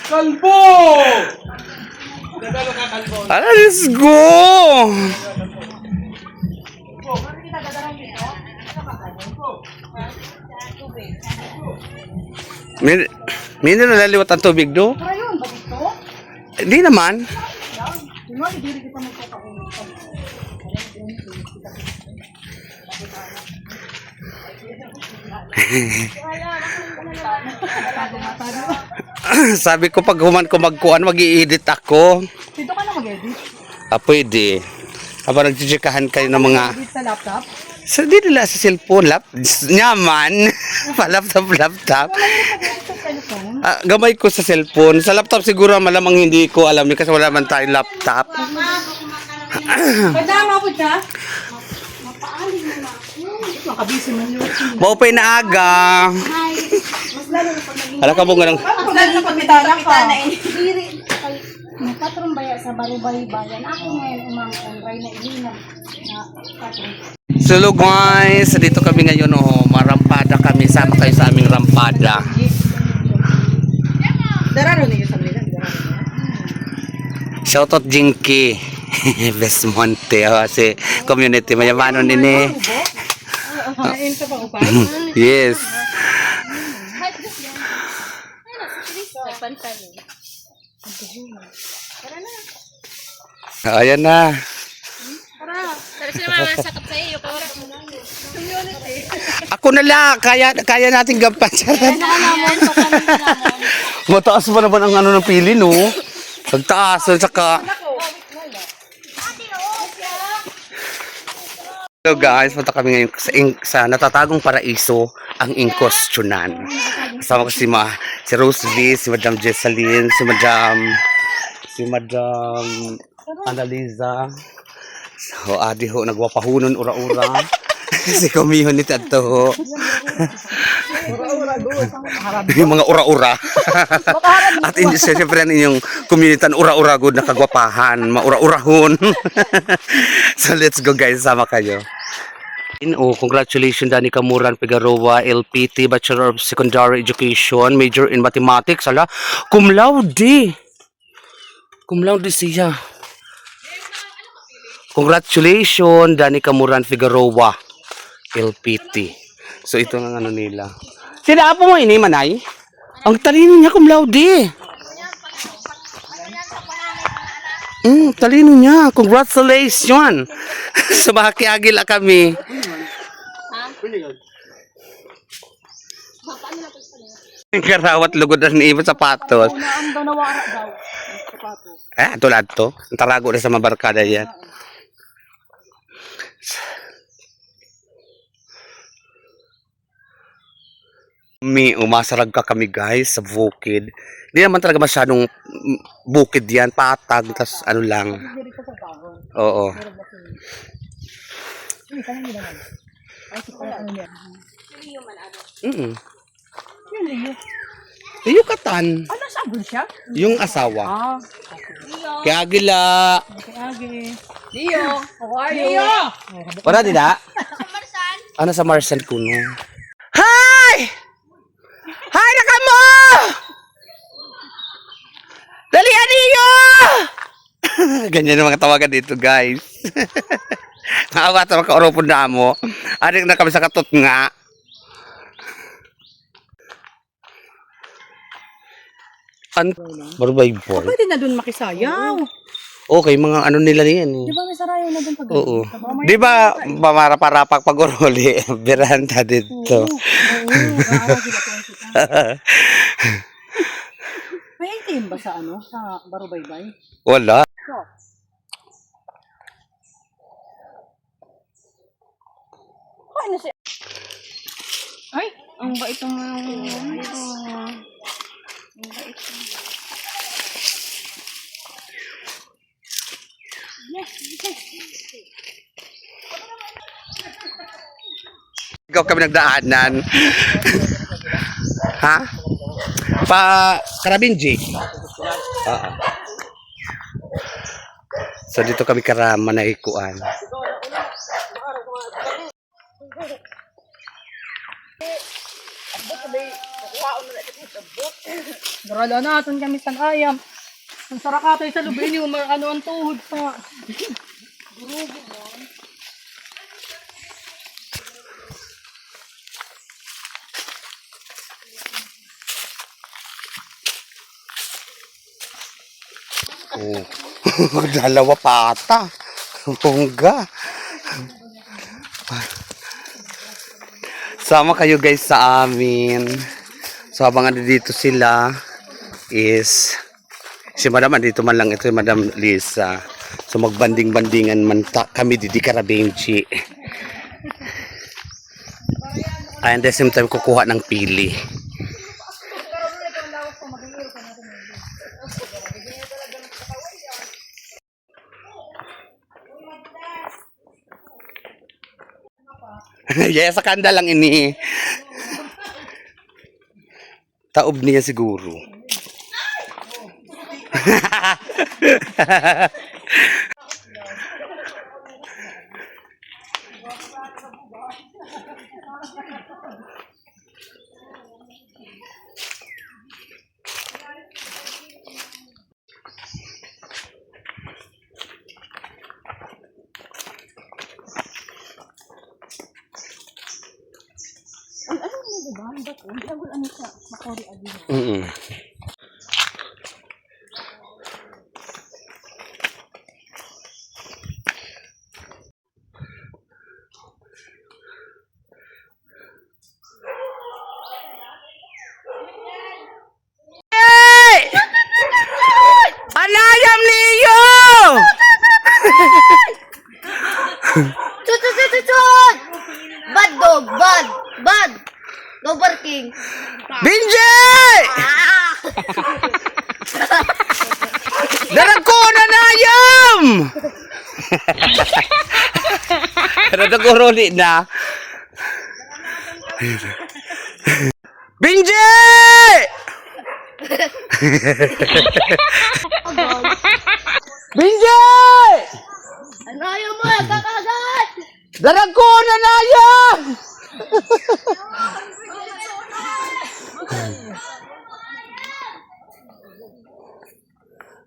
Kalbo! Let's go! May nalaliwat ang tubig do? Ayun, ba dito? Hindi naman. Sabi ko pag human ko magkuhan, mag-i-edit ako. Dito ka na mag-edit? Pwede. Habang nagchichikahan kayo ng mga... Edit sa laptop? So, di nila sa cellphone, nyaman. Pa-laptop. Mag-edit sa cellphone? Gamay ko sa cellphone. Sa laptop siguro malamang hindi ko alam kasi wala man tayong laptop. Madama po siya? Mapaaling mo na. Makabisi man yun. Maupay na aga. Mas lalo na pag naging... Hala ka mo nga ng... Mas lalo na pag may tanak ka. Diri kay patron baya sa Barubay bayan. Ako ngayon umangkon ray na ilinam na patron. So hello guys, dito kami ngayon marampada kami. Sama kayo sa aming rampada. Dararo niyo sa nila. Shoutout Jinky. Best Monte. Si community mayamanon ini. Ayun sa pang-upan? Yes. Ayan na. Pero sila masakap sa iyo Ako na lang. Kaya natin gampan. Mataas pa naman ang ano ng pili, no? Pagtaas. Saka... Hello guys, punta kami ngayon sa natatagong paraiso, ang Ingkostyonan. Kasama ko si Rosalie, si Madam Jessalyn, si Madam Annaliza. So, adi ho, nagwapahunon ura-ura. Si Kumiho ni Tadto ho. Yung mga ura-ura. At siyempre ang inyong komunitan ura-ura good na kagwapahan, maura-urahon. So let's go guys, sama kayo. Congratulations Danny Camuran Figueroa, LPT, Bachelor of Secondary Education, major in Mathematics, cum laude. Cum laude siya. Congratulations Danny Camuran Figueroa, LPT. So ito ang ano nila. Sila po mo ini manay? Ang talino niya cum laude. Talino niya. Congratulations. So makiagila kami. Karawat lugod na ni sapatos. Tulad to. Tarago na sa mabarkada yan. Umasarag ka kami guys sa bukid. Hindi naman talaga masyadong bukid yan, patag, tas ano lang. Oo. Iyo katan. Ano sabon siya? Yung asawa. Kaya agila. Dio! How are you? Wala dida? Ano sa Marsan kuno? Hi! Hi na kamo! Dalian niyo! Ganyan ang mga tawagan dito guys. Naawa sa mga kauropon na mo. Adik na kami sa katot nga. Barubay boy. Pwede na dun makisayaw. Okay, mga ano nila yan. Di ba may sarayo na dun pag Oo. Di ba, pamara-parapak pag-uruli, beranda dito. May ATM ba sa ano? Sa Barubaybay? Wala. Ano siya? Ay, ang bait ng Ikaw kami nagdaanan. Ha? Pa Karabinji. So dito kami karama na ikuan. Darala natin kami sa ayam. Ang sarakatay sa lubini, ano ang tuhod pa. Oh. Dalawa pa ata. Bongga. Sama kayo guys sa amin. So habang dito sila is si Madam andito man lang, ito si Madam Lisa. So magbanding-bandingan man kami di Karabenchi. And at the same time kukuha ng pili. Yes, sa kanda lang ini. Taob niya siguro. Mm-mm. Anayam niyo! Chut! Bad dog, bad. No barking. Binjay! Darag ko na nayam! Darag ko roli na. Binjay! Binjay! Ano ayaw mo? Kakagat! Darag ko na nayam!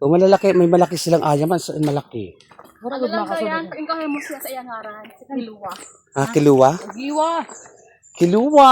O malalaki, may malaki silang ayaman, saan malaki? Ano lang kaya, ingkahe mo siya sa iyang haran. Sa Kiluwa. Ah, kiluwa? Giwa. Kiluwa!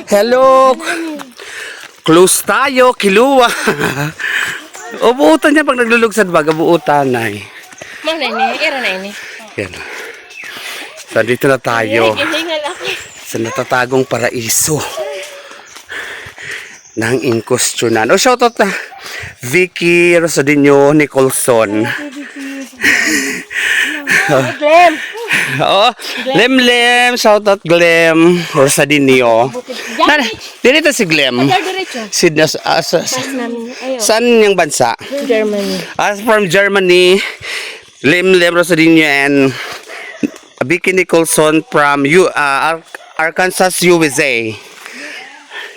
Hello! Close tayo, kiluwa! O buutan niya pag naglulugsad ba, buutan na eh. Mana ini? Era na ini. Yan. So dito na tayo Hingal ako. sa natatagong paraiso ng Inquestionan. O shoutout na Vicky Rosadinho Nicholson. Glem. Oo, Lem, shoutout Glem Rosadinho. Dito si Glem. Diretso. Saan yung bansa? Germany. As from Germany, Lem Rosadinho and Vicky Nicholson from Arkansas, USA.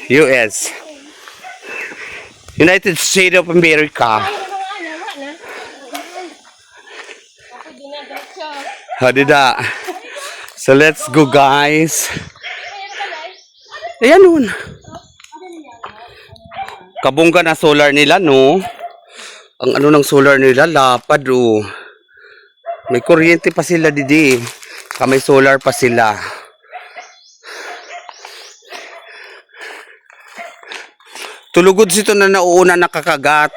US. United States of America. Hadida. So let's go guys. Ayan nun. Kabungga na solar nila no. Ang ano ng solar nila lapad oh. May kuryente pa sila didi. May solar pa sila. Tulugod sito na nauuna nakakagat.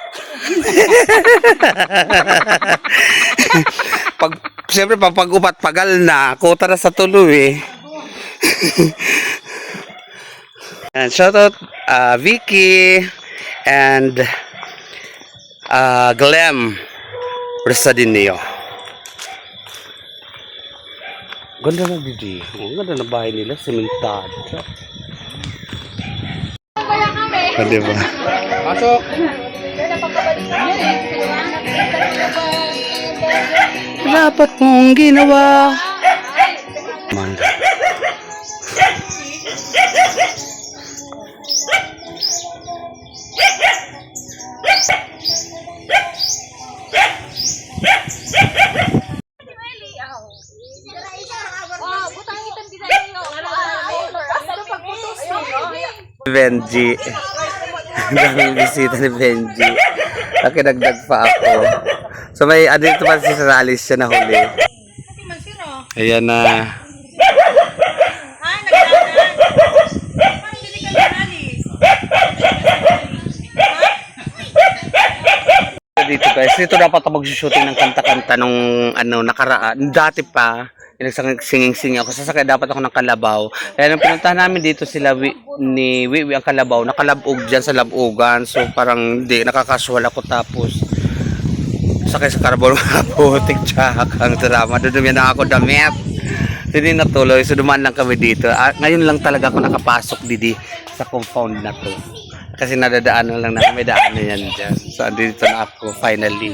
Siyempre pag upat pagal na, kota na sa tuloy eh. And shout out Vicky and Glem Rosadinho. Ganda na didi. Ang ganda na bahay nila, sementado. Diba? Pasok! Dapat mong ginawa. Manda. Benji. Daming bisita ni Benji. Nakinagdag pa ako. So may ano dito pa si Salis siya na huli. Ayan na. Dito guys, dito dapat ako mag-shooting ng kanta-kanta nung ano nakaraan. Dati pa, singing-singing ako. Sasakay dapat ako ng Kalabaw. Kaya nung pinuntahan namin dito sila ni Wiwi ang Kalabaw, nakalabog dyan sa labugan. So parang hindi, nakakasual ako tapos sakay sa Kalabaw putik tsaka ang drama. Doon na ako damit. Hindi natuloy. So dumaan lang kami dito. Ngayon lang talaga ako nakapasok didi sa compound na to. Kasi nadadaanan lang na may daan na yan dyan. So, andito na ako finally.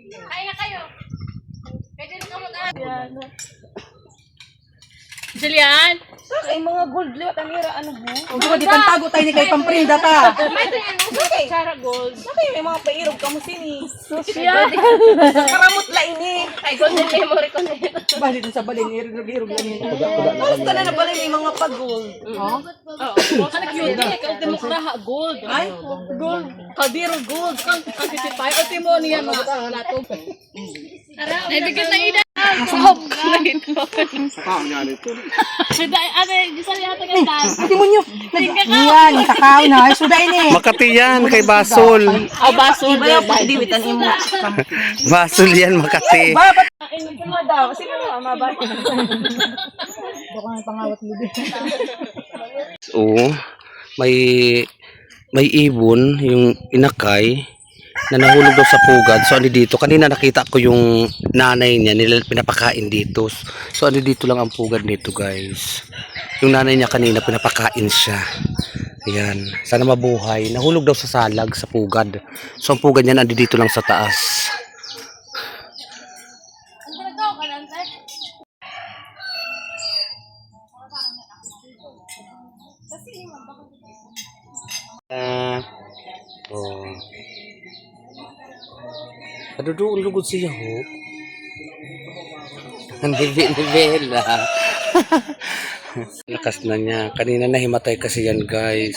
Kaya na kayo. Pwede na ka mag-aral. Julian! Ay, mga gold liwat ang ira, ano mo? Huwag ko di pantago tayo ni kay Pamprinda ta. May ito yan. Sara Gold. Bakit may mga pairog ka mo sini? Siya! Karamot la ini. Ay, golden memory ko na ito. Bali dun sa balin, irog-irog lang yun. Tapos ka na pala may mga pag-gold. Oo. Huwag ka na-cute eh. Kaya demokraha, gold. Ay, Gold. Kadiro gold. Kang titipay. O timo niya mga latog. Naibigyan na ina. Sahop ka na ito. Ano yung gisal yata ka dahil? ati mo nyo. Yan, kakao na. Ay, suday ni. Makati yan kay Basol. Ah, baso. Iba yung pagdiwit ang imo. Basol yan, Makati. Babat. Ino mo daw. Sino mo mabay? Oo. May ibon, yung inakay, na nahulog daw sa pugad. So, ano dito? Kanina nakita ko yung nanay niya, pinapakain dito. So, ano dito lang ang pugad nito, guys. Yung nanay niya kanina, pinapakain siya. Ayan. Sana mabuhay. Nahulog daw sa salag, sa pugad. So, ang pugad niya, nandito dito lang sa taas. Oh. Kaduduon lugod siya ho. Ang nibela. Lakas na niya. Kanina nahimatay kasi yan guys.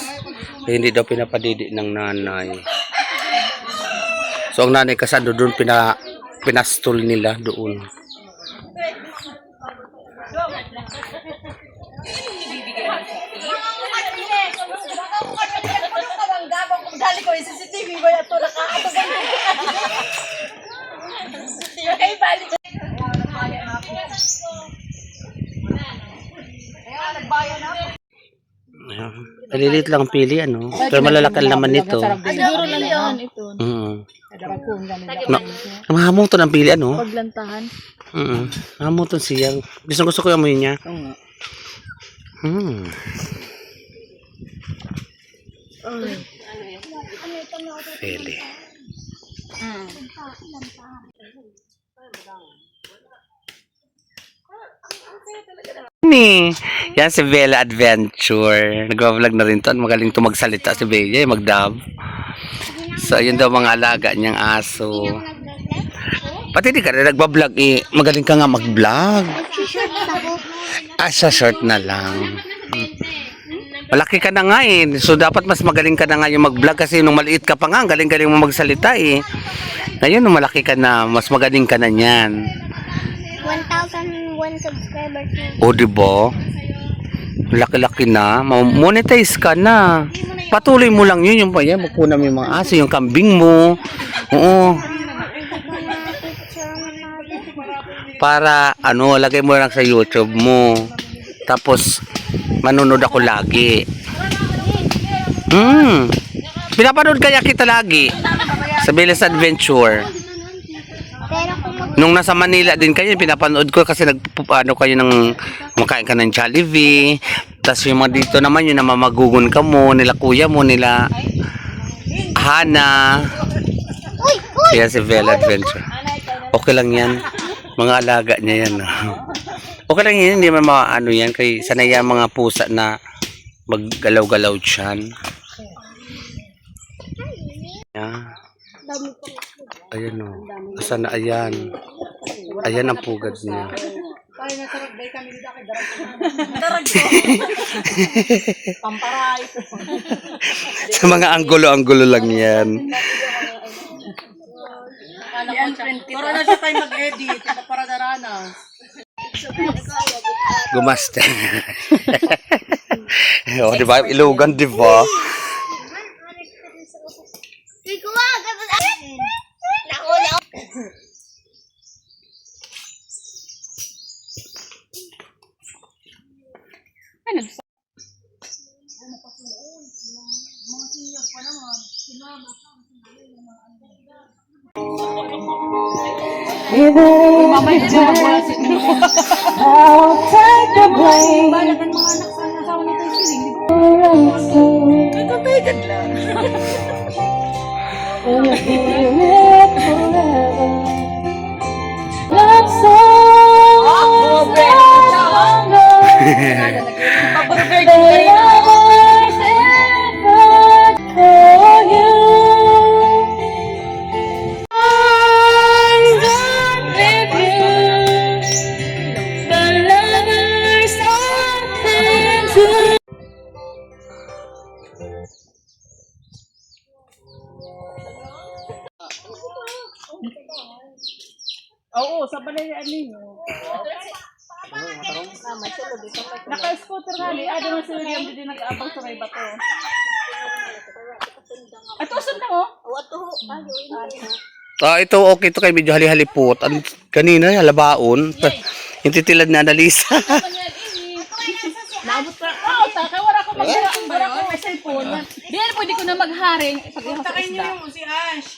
Kaya hindi daw pinapadidi ng nanay. So ang nanay kasi doon pinastol nila doon. Dali ko yung CCTV ba ito nakakatagal. Ay, balik. Malilit lang ang pili ano. Pero malalaki ang laman nito. Siguro lang yan ito. Mahamuton ang pili ano. Paglantahan. Mahamuton siya. Gusto ko yung amoy niya. Pili. Ni, yan si Bella Adventure. Nagbablog na rin to. Magaling to magsalita si Bella, magdab. So, yun daw mga alaga niyang aso. Pati di ka na nagbablog eh. Magaling ka nga mag-vlog. Sa short na lang. Malaki ka na nga eh. So, dapat mas magaling ka na nga yung mag-vlog kasi nung maliit ka pa nga, galing-galing mo magsalita eh. Ngayon, nung malaki ka na, mas magaling ka na niyan. 1,001 subscribers na. O, diba? Laki-laki na. Monetize ka na. Patuloy mo lang yun. Yung pa yan, magpuna mo yung mga aso, yung kambing mo. Oo. Para, ano, lagay mo lang sa YouTube mo. Tapos, manunod ako lagi. Pinapanood kaya kita lagi. Sa Bella's Adventure. Nung nasa Manila din kayo, pinapanood ko kasi nagpupano kayo ng makain ka ng Jollibee. Tapos yung mga dito naman, yung namamagugon ka mo, nila kuya mo, nila Hana. Kaya si Bella Adventure. Okay lang yan. Mga alaga niya yan. Okay lang yan, hindi man maano yan. Kaya sanay yan mga pusa na maggalaw-galaw dyan. Yeah. Ayan o. Asa na ayan? Ayan ang pugad niya. Tayo na sarap day kami dito kay darag. Darag ko. Pamparay. Sa mga anggulo-anggulo lang yan. Para na siya tayo mag-edit. Para darana. Gumasta. O, di ba? Ilugan, di ba? Ano? Mamay dyan mo lang sila. I'll take the blame. Balagan mga anak sa asawa nito yung siling. Kakabayan lang. Love so Oo, sa balayan ninyo. Naka-scooter nga ni. Ano naman sila yung hindi nag-aabang sa may bato. Ato, saan na mo? Ito okay to kay medyo hali-halipot. Kanina, halabaon. Yung titilad na Annalisa. Naabot ka. Oo, taka. Wala ko mag-harang ba yun? May cellphone. Di ano, pwede ko na magharing. Pag-ihas sa isda. Si Ash.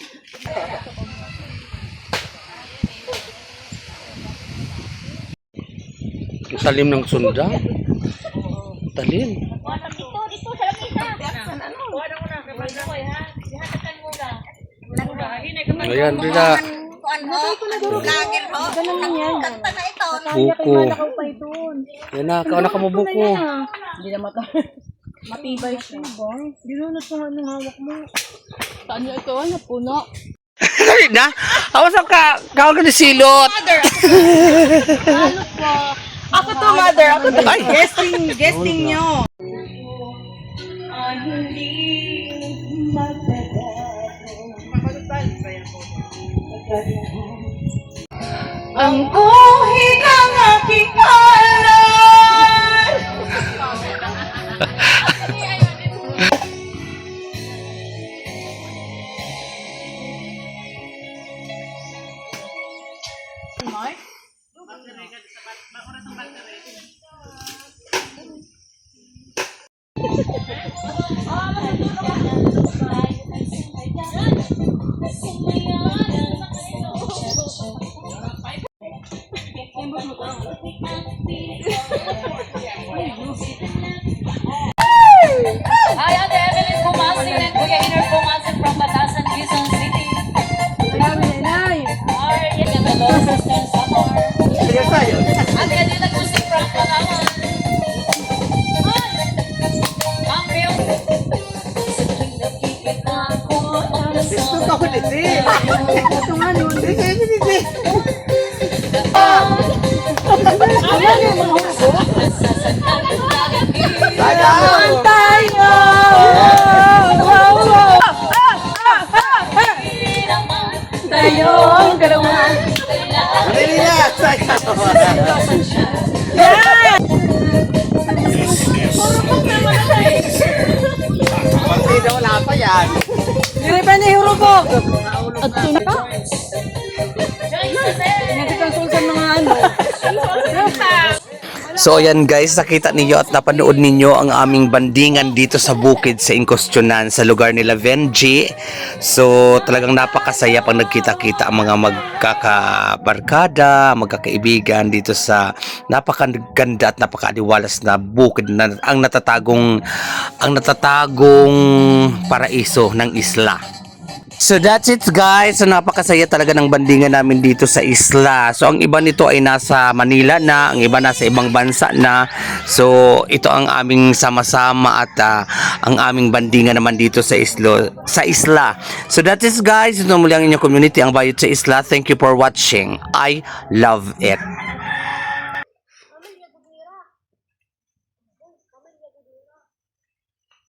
Ang talim ng sunda. Talim. Ayan, dila. Buko. Yan na, kauna ka mo buko. Hindi na mata. Matibay siya ba? Hindi na nasa anong hawak mo. Saan nyo ito? Ano? Puno. Dali na. Awas ka. Kawal ka ni silot. Ano po? Ako to, mother. Ako to. Ay. Guesting nyo. ang buhay ng aking kalan. Hi, Ate Evelyn Pumasin and Kuya Iner Pumasin from Batasan, Quezon City. Hi, the Lord Sister Samar. Ang kanila music from Palawan. Hi! Ang real. Sa tuwing nakikita ko ang nasama. Tayong galawan. Dili pa ni hurubog. At tuno. Nagkakonsultan mga ano. So ayan guys, nakita ninyo at napanood ninyo ang aming bandingan dito sa bukid sa Incostionan sa lugar nila Venji. So talagang napakasaya pag nagkita-kita ang mga magkakabarkada, magkakaibigan dito sa napakaganda at napakaaliwalas na bukid na ang natatagong paraiso ng isla. So that's it guys. So napakasaya talaga ng bandingan namin dito sa isla. So ang iba nito ay nasa Manila na, ang iba nasa ibang bansa na. So ito ang aming sama-sama at ang aming bandingan naman dito sa isla. So that is guys. Ito muli ang inyong community, ang Bayot sa Isla. Thank you for watching. I love it.